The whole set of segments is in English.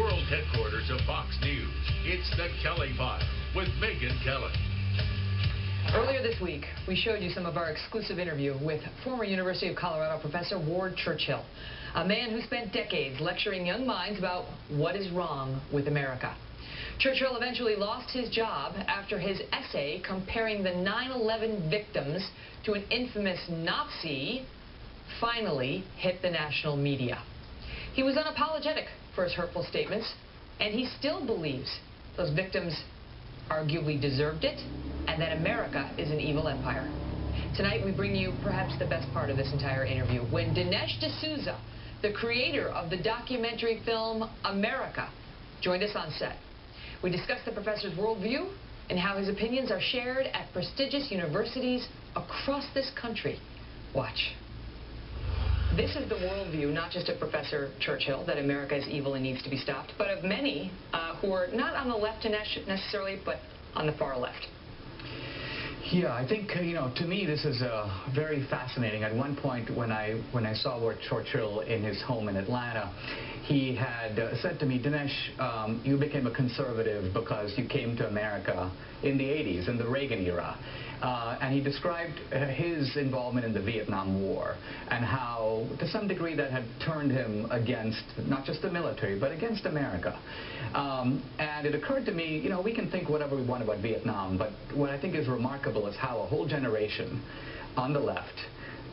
world headquarters of Fox News, it's the Kelly File with Megan Kelly. Earlier this week, we showed you some of our exclusive interview with former University of Colorado professor Ward Churchhill, a man who spent decades lecturing young minds about what is wrong with America. Churchhill eventually lost his job after his essay comparing the 9/11 victims to an infamous Nazi finally hit the national media. He was unapologetic for his hurtful statements, and he still believes those victims arguably deserved it, and that America is an evil empire. Tonight we bring you perhaps the best part of this entire interview, when Denesh Souza, the creator of the documentary film America, joined us on set. We discussed the professor's worldview and how his opinions are shared at prestigious universities across this country. Watch. This is the worldview, not just of Professor Churchhill, that America is evil and needs to be stopped, but of many who are not on the left necessarily, but on the far left. Yeah, I think, to me this is very fascinating. At one point when I saw Ward Churchhill in his home in Atlanta, he had said to me, Denesh, you became a conservative because you came to America in the 80s, in the Reagan era. And he described his involvement in the Vietnam War and how, to some degree, that had turned him against not just the military, but against America. And it occurred to me, we can think whatever we want about Vietnam, but what I think is remarkable is how a whole generation on the left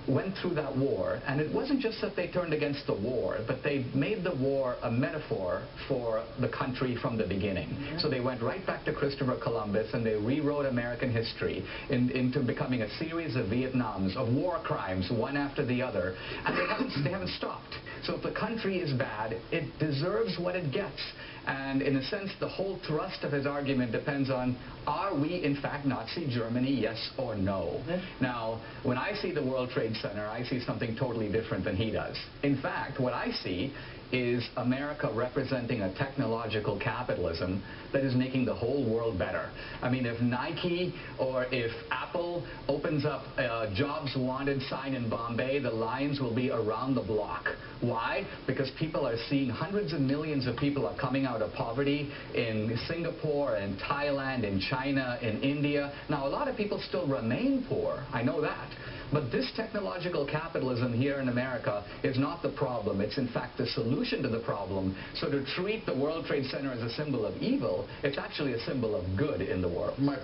went through that war, and it wasn't just that they turned against the war, but they made the war a metaphor for the country from the beginning. Mm-hmm. So they went right back to Christopher Columbus, and they rewrote American history into becoming a series of Vietnams, of war crimes, one after the other, and they haven't stopped. So if the country is bad, it deserves what it gets. And in a sense, the whole thrust of his argument depends on, are we in fact Nazi Germany, yes or no? Mm-hmm. Now, when I see the World Trade Center, I see something totally different than he does. In fact, what I see is America representing a technological capitalism that is making the whole world better. I mean, if Nike or if Apple opens up a jobs wanted sign in Bombay, the lines will be around the block. Why? Because people are seeing hundreds of millions of people are coming out of poverty in Singapore and Thailand, in China, in India. Now, a lot of people still remain poor. I know that. But this technological capitalism here in America is not the problem. It's in fact the solution to the problem. So to treat the World Trade Center as a symbol of evil, it's actually a symbol of good in the world. My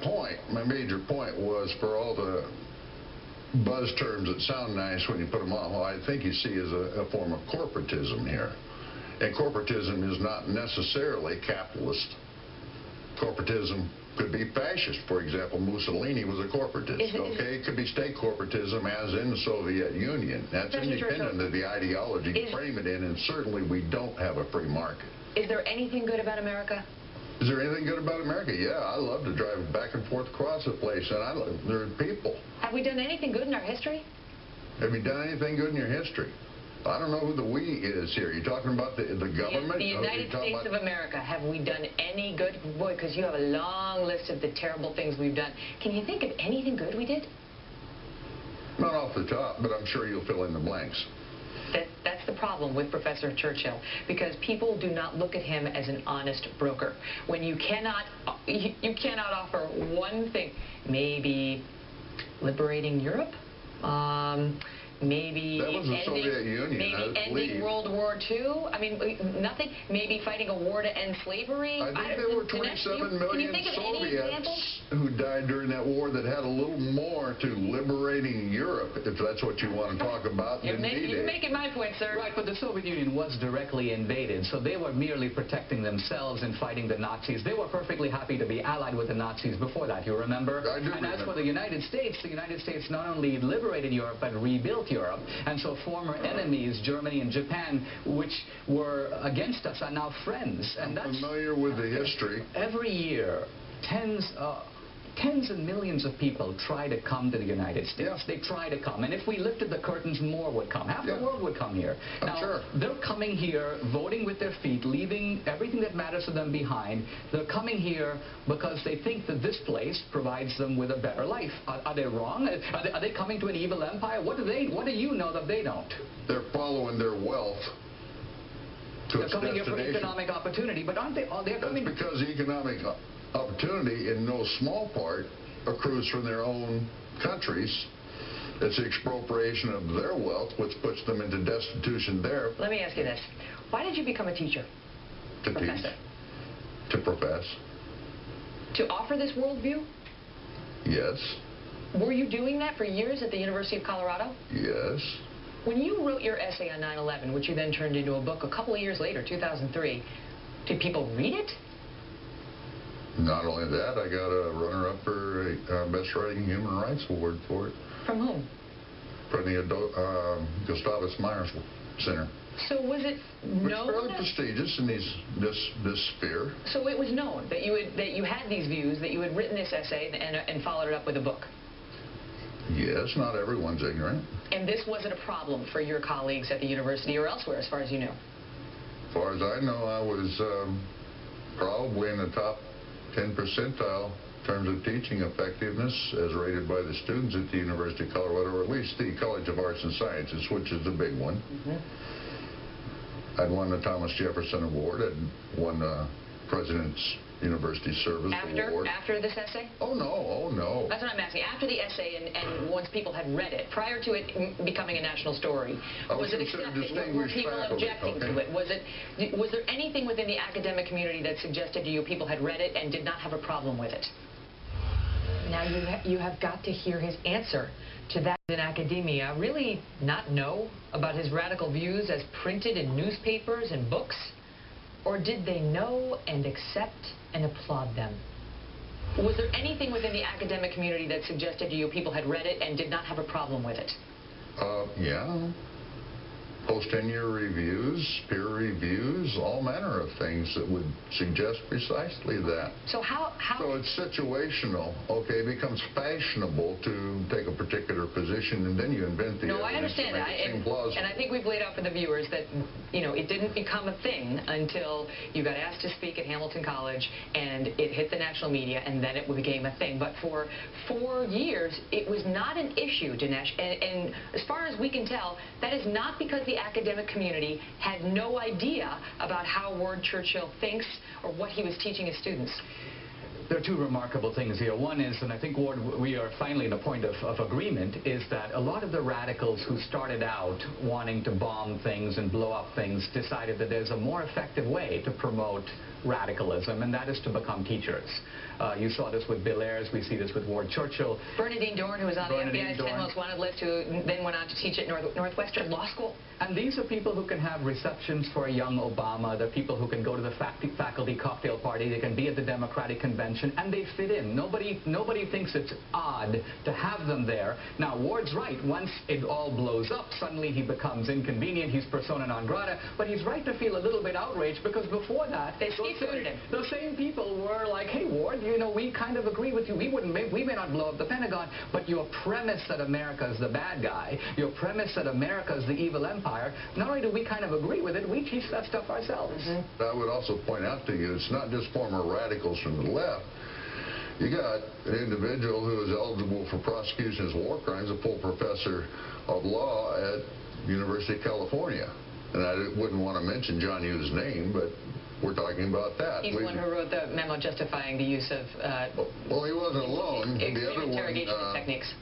major point was, for all the buzz terms that sound nice when you put them on, what I think you see is a form of corporatism here. And corporatism is not necessarily capitalist. Corporatism could be fascist. For example, Mussolini was a corporatist. Okay, it could be state corporatism, as in the Soviet Union. That's independent of the ideology you frame it in, and certainly we don't have a free market. Is there anything good about America? Is there anything good about America? Yeah, I love to drive back and forth across the place, and there are people. Have we done anything good in our history? Have you done anything good in your history? I don't know who the we is here. You're talking about the government? The United States of America. Have we done any good? Boy, because you have a long list of the terrible things we've done. Can you think of anything good we did? Not off the top, but I'm sure you'll fill in the blanks. That's the problem with Professor Churchhill, because people do not look at him as an honest broker. When you cannot offer one thing, maybe liberating Europe, maybe ending World War II. I mean, nothing. Maybe fighting a war to end slavery. I think there were 27 million Soviets who died during that war that had a little more to liberating Europe, if that's what you want to talk about. You're making my point, sir. Right, but the Soviet Union was directly invaded, so they were merely protecting themselves and fighting the Nazis. They were perfectly happy to be allied with the Nazis before that, you remember? I do remember. And as for the United States not only liberated Europe, but rebuilt Europe. And so former enemies, Germany and Japan, which were against us, are now friends. And I'm familiar with the history. Every year, tens of millions of people try to come to the United States. Yeah. They try to come. And if we lifted the curtains, more would come. Half the world would come here. Now, they're coming here, voting with their feet, leaving everything that matters to them behind. They're coming here because they think that this place provides them with a better life. Are they wrong? Are they coming to an evil empire? What do you know that they don't? They're following their wealth to They're its coming here for destination. economic opportunity. economic opportunity in no small part accrues from their own countries. It's the expropriation of their wealth, which puts them into destitution there. Let me ask you this. Why did you become a teacher? To Professor? teach. To profess. To offer this worldview? Yes. Were you doing that for years at the University of Colorado? Yes. When you wrote your essay on 9/11, which you then turned into a book a couple of years later, 2003, did people read it? Not only that, I got a runner-up for a Best Writing Human Rights Award for it. From whom? From the Gustavus Myers Center. So was it known? It's fairly prestigious in this sphere. So it was known that you had these views, that you had written this essay and followed it up with a book. Yes, not everyone's ignorant. And this wasn't a problem for your colleagues at the university or elsewhere, as far as you know? As far as I know, I was probably in the top 10 percentile in terms of teaching effectiveness as rated by the students at the University of Colorado, or at least the College of Arts and Sciences, which is the big one. I'd won the Thomas Jefferson Award. I'd won the President's University Service Award. After this essay? Oh, no. Oh, no. That's what I'm asking. After the essay and once people had read it, prior to it becoming a national story, was it accepted? Were people objecting to it? Was there anything within the academic community that suggested to you people had read it and did not have a problem with it? Now you have got to hear his answer to that. In academia, really not know about his radical views as printed in newspapers and books? Or did they know and accept and applaud them? Was there anything within the academic community that suggested to you people had read it and did not have a problem with it? Yeah. Post-tenure reviews, peer reviews, all manner of things that would suggest precisely that. So So it's situational, okay? It becomes fashionable to take a particular position, and then you invent the I evidence understand to make that. it seem plausible. And I think we've laid out for the viewers that, it didn't become a thing until you got asked to speak at Hamilton College, and it hit the national media, and then it became a thing. But for 4 years, it was not an issue, Denesh. And as far as we can tell, that is not because the academic community had no idea about how Ward Churchill thinks or what he was teaching his students. There are two remarkable things here. One is, and I think, Ward, we are finally at a point of agreement, is that a lot of the radicals who started out wanting to bomb things and blow up things decided that there's a more effective way to promote radicalism, and that is to become teachers. You saw this with Bill Ayers. We see this with Ward Churchill. Bernadine Dorn, who was on the FBI's 10 Most Wanted list, who then went on to teach at Northwestern Law School. And these are people who can have receptions for a young Obama. They're people who can go to the faculty cocktail party. They can be at the Democratic Convention, and they fit in. Nobody thinks it's odd to have them there. Now, Ward's right. Once it all blows up, suddenly he becomes inconvenient. He's persona non grata. But he's right to feel a little bit outraged, because before that, the same people were like, hey, Ward, we kind of agree with you. We may not blow up the Pentagon, but your premise that America is the bad guy, your premise that America is the evil empire, not only do we kind of agree with it, we teach that stuff ourselves. I would also point out to you, it's not just former radicals from the left. You got an individual who is eligible for prosecution as war crimes, a full professor of law at University of California. And I wouldn't want to mention John Hughes' name, but we're talking about that. He's the one who wrote the memo justifying the use of well, he wasn't alone. The other interrogation techniques.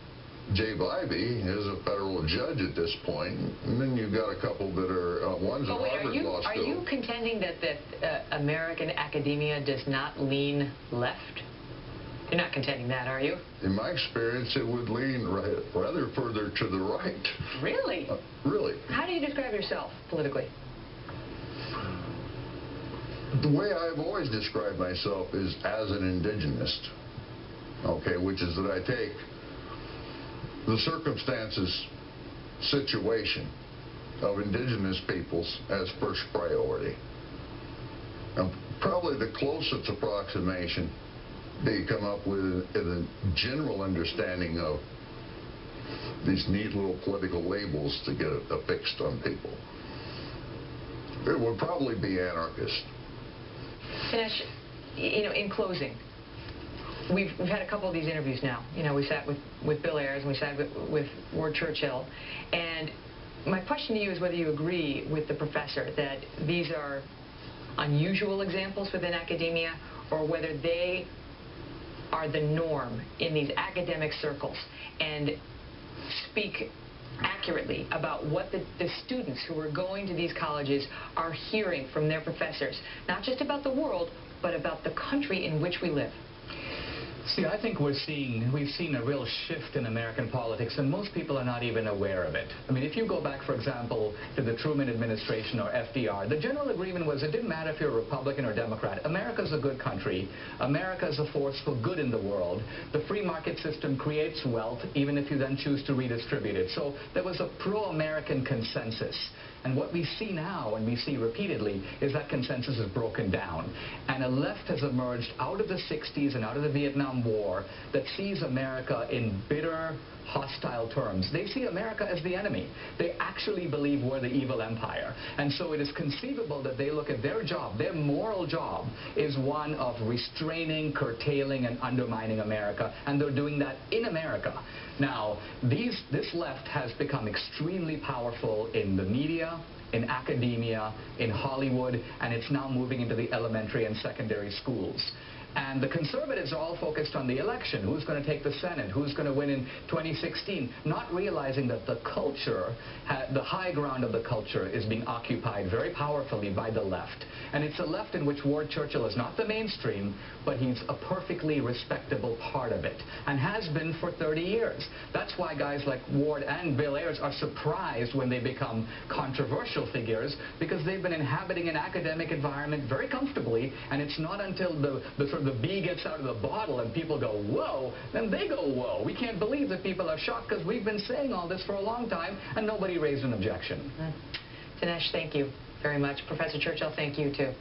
Jay Bybee is a federal judge at this point, and then you've got a couple that are ones at Harvard Law School. Are you contending that American academia does not lean left? You're not contending that, are you? In my experience, it would lean rather further to the right. Really? Really. How do you describe yourself politically? The way I've always described myself is as an indigenist, okay, which is that I take the circumstances, situation of indigenous peoples as first priority. And probably the closest approximation that you come up with a general understanding of these neat little political labels to get affixed on people. It would probably be anarchist. Denesh, in closing, we've had a couple of these interviews now. We sat with Bill Ayers and we sat with Ward Churchill. And my question to you is whether you agree with the professor that these are unusual examples within academia, or whether they are the norm in these academic circles and speak accurately about what the students who are going to these colleges are hearing from their professors, not just about the world, but about the country in which we live. See, I think we've seen a real shift in American politics, and most people are not even aware of it. I mean, if you go back, for example, to the Truman administration or FDR, the general agreement was it didn't matter if you're a Republican or Democrat. America's a good country. America is a force for good in the world. The free market system creates wealth, even if you then choose to redistribute it. So there was a pro-American consensus. And what we see now, and we see repeatedly, is that consensus is broken down. And a left has emerged out of the 60s and out of the Vietnam War that sees America in bitter, hostile terms. They see America as the enemy. They actually believe we're the evil empire. And so it is conceivable that they look at their job, their moral job, is one of restraining, curtailing, and undermining America. And they're doing that in America. Now, this left has become extremely powerful in the media, in academia, in Hollywood, and it's now moving into the elementary and secondary schools. And the conservatives are all focused on the election. Who's going to take the Senate? Who's going to win in 2016? Not realizing that the culture, the high ground of the culture is being occupied very powerfully by the left. And it's a left in which Ward Churchill is not the mainstream, but he's a perfectly respectable part of it, and has been for 30 years. That's why guys like Ward and Bill Ayers are surprised when they become controversial figures, because they've been inhabiting an academic environment very comfortably, and it's not until the bee gets out of the bottle and people go, whoa, then they go, whoa. We can't believe that people are shocked because we've been saying all this for a long time and nobody raised an objection. Denesh, thank you very much. Professor Churchill, thank you too.